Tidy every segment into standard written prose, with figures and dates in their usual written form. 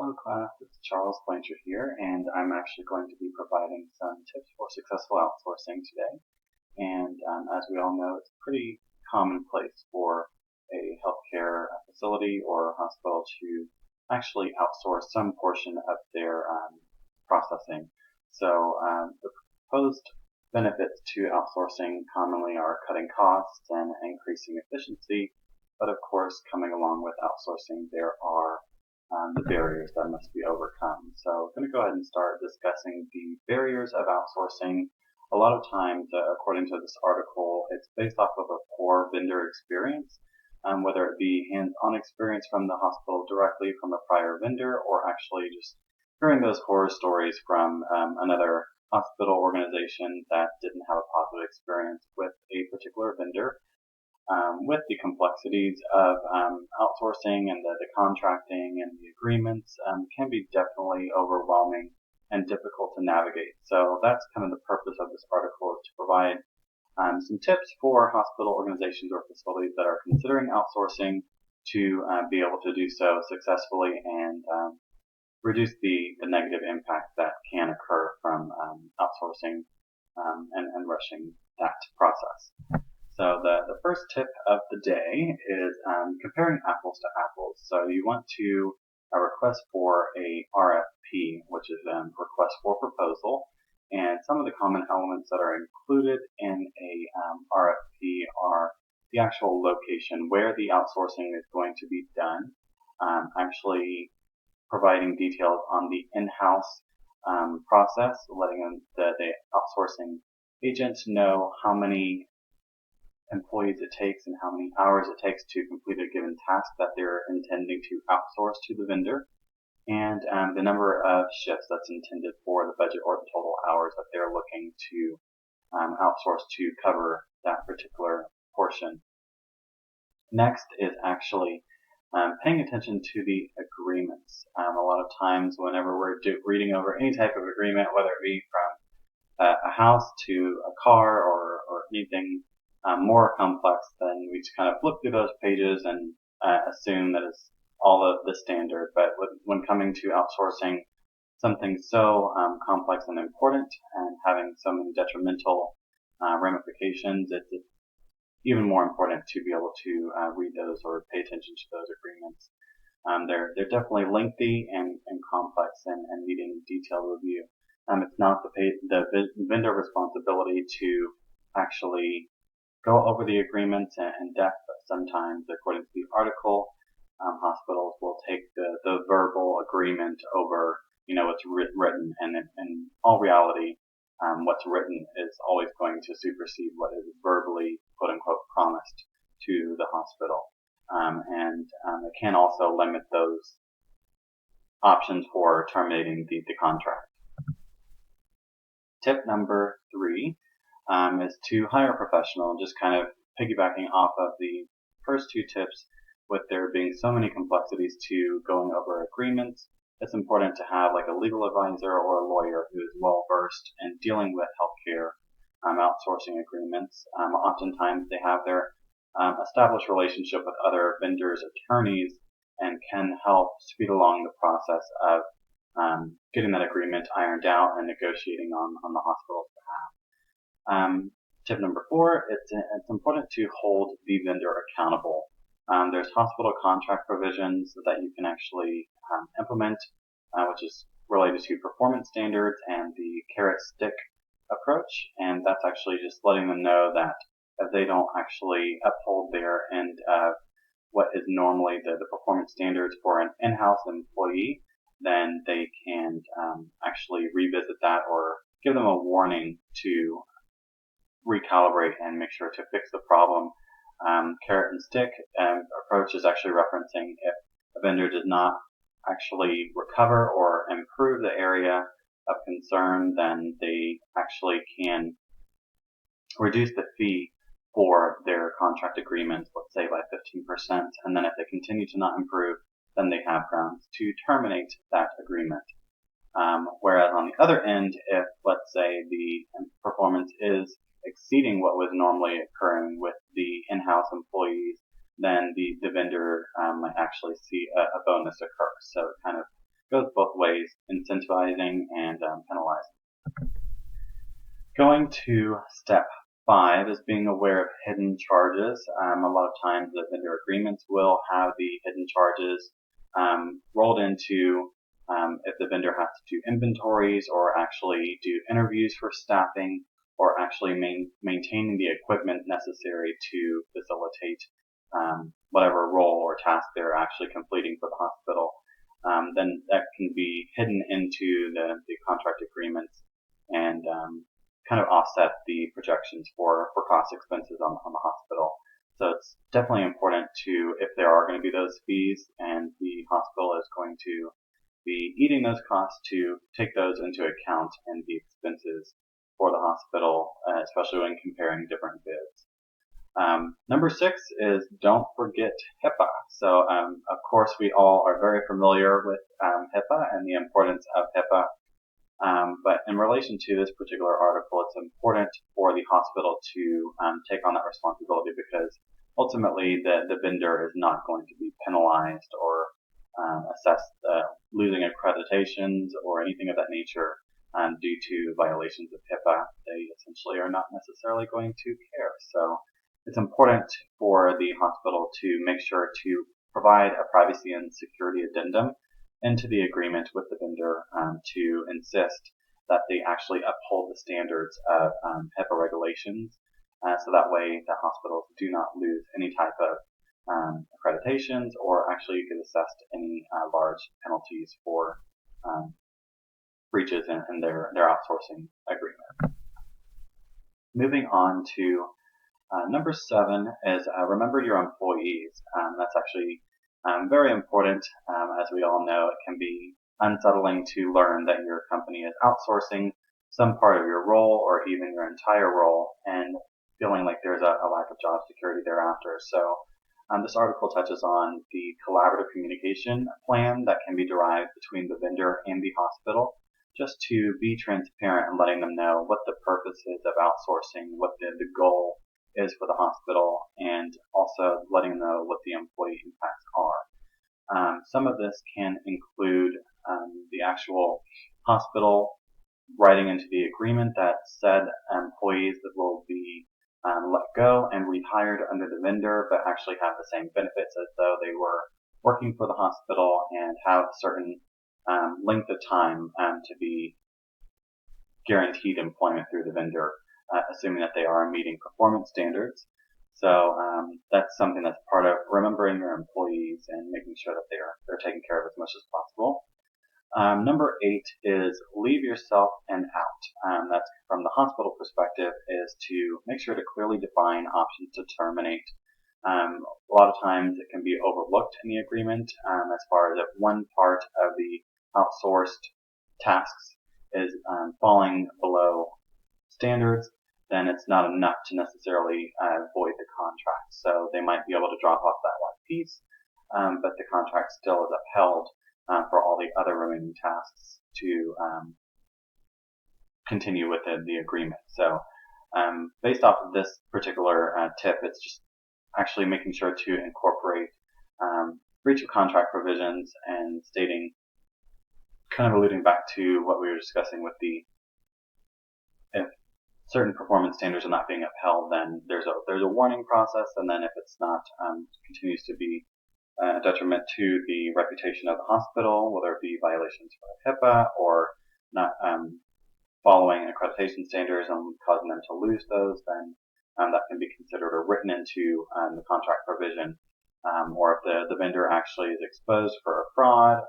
Hello class, it's Charles Blanchard here, and I'm actually going to be providing some tips for successful outsourcing today. And as we all know, it's pretty commonplace for a healthcare facility or hospital to actually outsource some portion of their processing. So the proposed benefits to outsourcing commonly are cutting costs and increasing efficiency, but of course, coming along with outsourcing, there are the barriers that must be overcome. So I'm going to go ahead and start discussing the barriers of outsourcing. A lot of times, according to this article, it's based off of a poor vendor experience, whether it be hands-on experience from the hospital directly from a prior vendor or actually just hearing those horror stories from another hospital organization that didn't have a positive experience with a particular vendor. With the complexities of outsourcing and the contracting and the agreements can be definitely overwhelming and difficult to navigate. So that's kind of the purpose of this article, is to provide some tips for hospital organizations or facilities that are considering outsourcing to be able to do so successfully and reduce the negative impact that can occur from outsourcing and rushing that process. So the first tip of the day is comparing apples to apples. So you want to request for a RFP, which is request for proposal. And some of the common elements that are included in a RFP are the actual location where the outsourcing is going to be done, actually providing details on the in-house process, letting the outsourcing agent know how many employees it takes and how many hours it takes to complete a given task that they're intending to outsource to the vendor, and the number of shifts that's intended for the budget or the total hours that they're looking to outsource to cover that particular portion. Next is actually paying attention to the agreements. A lot of times whenever we're reading over any type of agreement, whether it be from a house to a car or anything more complex, then we just kind of flip through those pages and assume that it's all of the standard. But when coming to outsourcing something so complex and important and having so many detrimental ramifications, it's even more important to be able to read those or pay attention to those agreements. They're definitely lengthy and complex and needing detailed review. It's not the vendor responsibility to actually go over the agreements in depth, but sometimes, according to the article, hospitals will take the verbal agreement over, what's written, and in all reality, what's written is always going to supersede what is verbally, quote unquote, promised to the hospital. And it can also limit those options for terminating the contract. Tip number 3 is to hire a professional, just kind of piggybacking off of the first 2 tips. With there being so many complexities to going over agreements, it's important to have like a legal advisor or a lawyer who is well versed in dealing with healthcare outsourcing agreements. Oftentimes they have their established relationship with other vendors' attorneys and can help speed along the process of getting that agreement ironed out and negotiating on the hospital's behalf. Tip number 4, it's important to hold the vendor accountable. There's hospital contract provisions that you can actually implement, which is related to performance standards and the carrot stick approach, and that's actually just letting them know that if they don't actually uphold their end of what is normally the performance standards for an in-house employee, then they can actually revisit that or give them a warning to recalibrate and make sure to fix the problem. Carrot and stick approach is actually referencing if a vendor does not actually recover or improve the area of concern, then they actually can reduce the fee for their contract agreements, let's say by 15%, and then if they continue to not improve, then they have grounds to terminate that agreement. Whereas on the other end, if let's say the performance is exceeding what was normally occurring with the in-house employees, then the vendor might actually see a bonus occur. So it kind of goes both ways, incentivizing and penalizing. Going to step 5 is being aware of hidden charges. A lot of times the vendor agreements will have the hidden charges rolled into if the vendor has to do inventories or actually do interviews for staffing or actually maintaining the equipment necessary to facilitate whatever role or task they're actually completing for the hospital. Then that can be hidden into the contract agreements and kind of offset the projections for cost expenses on the hospital. So it's definitely important to, if there are going to be those fees and the hospital is going to be eating those costs, to take those into account in the expenses for the hospital, especially when comparing different bids. Number 6 is don't forget HIPAA. So, of course, we all are very familiar with HIPAA and the importance of HIPAA. But in relation to this particular article, it's important for the hospital to take on that responsibility because ultimately the vendor is not going to be penalized or assessed losing accreditations or anything of that nature due to violations of HIPAA. They essentially are not necessarily going to care. So it's important for the hospital to make sure to provide a privacy and security addendum into the agreement with the vendor to insist that they actually uphold the standards of HIPAA regulations so that way the hospitals do not lose any type of accreditations or actually get assessed any large penalties for breaches in their outsourcing agreement. Moving on to number 7 is remember your employees. That's actually very important. As we all know, it can be unsettling to learn that your company is outsourcing some part of your role or even your entire role and feeling like there's a lack of job security thereafter. So this article touches on the collaborative communication plan that can be derived between the vendor and the hospital, just to be transparent and letting them know what the purpose is of outsourcing, what the goal is for the hospital, and also letting them know what the employee impacts are. Some of this can include the actual hospital writing into the agreement that said employees that will be let go and rehired under the vendor, but actually have the same benefits as though they were working for the hospital and have a certain length of time to be guaranteed employment through the vendor, assuming that they are meeting performance standards. So that's something that's part of remembering your employees and making sure that they're taken care of as much as possible. Number 8 is leave yourself an out. That's from the hospital perspective, is to make sure to clearly define options to terminate. A lot of times it can be overlooked in the agreement as far as if one part of the outsourced tasks is falling below standards, then it's not enough to necessarily void the contract. So they might be able to drop off that one piece, but the contract still is upheld for all the other remaining tasks to continue within the agreement. So based off of this particular tip, it's just actually making sure to incorporate breach of contract provisions and stating, kind of alluding back to what we were discussing with if certain performance standards are not being upheld, then there's a warning process, and then if it's not, continues to be a detriment to the reputation of the hospital, whether it be violations for HIPAA or not following accreditation standards and causing them to lose those, then that can be considered or written into the contract provision. Or if the vendor actually is exposed for a fraud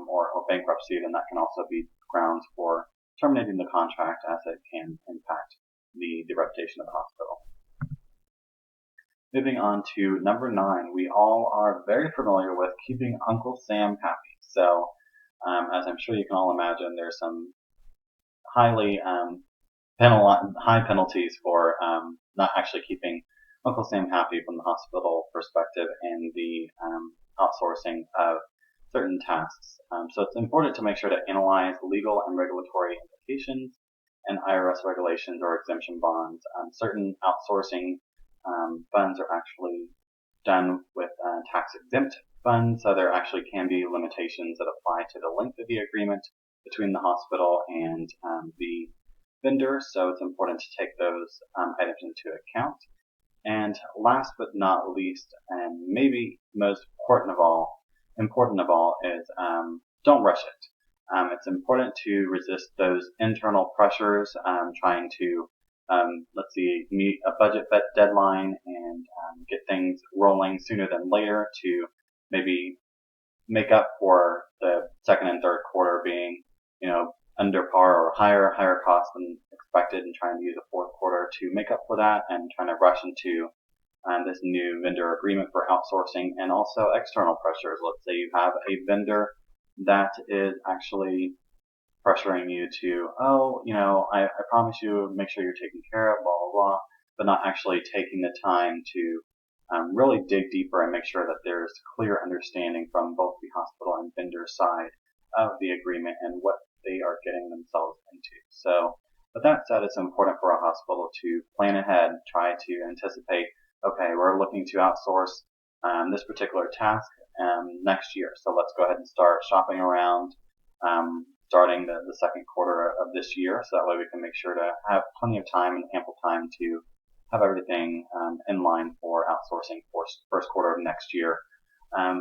or bankruptcy, then that can also be grounds for terminating the contract, as it can impact the reputation of the hospital. Moving on to number 9, we all are very familiar with keeping Uncle Sam happy. So, as I'm sure you can all imagine, there's some high penalties for not actually keeping Uncle Sam happy from the hospital perspective and the outsourcing of certain tasks. So it's important to make sure to analyze legal and regulatory implications and IRS regulations or exemption bonds. Certain outsourcing funds are actually done with tax-exempt fund, so there actually can be limitations that apply to the length of the agreement between the hospital and the vendor, so it's important to take those items into account. And last but not least, and maybe most important of all is don't rush it. It's important to resist those internal pressures, trying to let's see, meet a budget deadline and get things rolling sooner than later to maybe make up for the second and third quarter being, under par or higher cost than expected, and trying to use the fourth quarter to make up for that, and trying to rush into this new vendor agreement for outsourcing, and also external pressures. Let's say you have a vendor that is actually pressuring you to, I promise you, make sure you're taken care of, blah, blah, blah, but not actually taking the time to really dig deeper and make sure that there's clear understanding from both the hospital and vendor side of the agreement and what they are getting themselves into. So, with that said, it's important for a hospital to plan ahead, try to anticipate, okay, we're looking to outsource this particular task next year. So let's go ahead and start shopping around starting the second quarter of this year, so that way we can make sure to have plenty of time and ample time to have everything in line for outsourcing for first quarter of next year.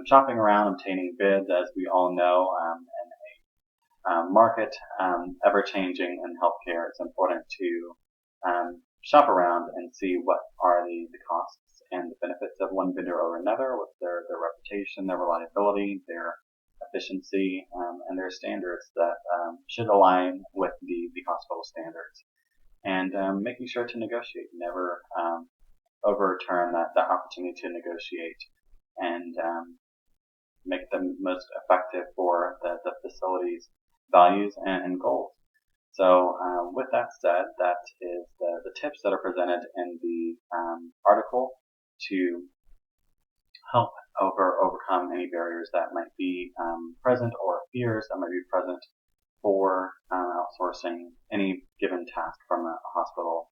Shopping around, obtaining bids, as we all know, in a market ever changing in healthcare, it's important to shop around and see what are the costs and the benefits of one vendor over another, what's their reputation, their reliability, their efficiency, and their standards that should align with the hospital standards. And making sure to negotiate, never overturn that opportunity to negotiate, and make them most effective for the facility's values and goals. So with that said, that is the tips that are presented in the article to help overcome any barriers that might be present, or fears that might be present for outsourcing any given task from a hospital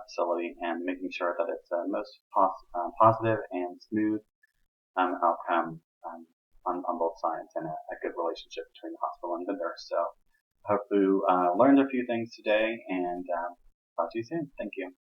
facility, and making sure that it's most positive and smooth outcome on both sides, and a good relationship between the hospital and vendor. So I hope you learned a few things today, and talk to you soon. Thank you.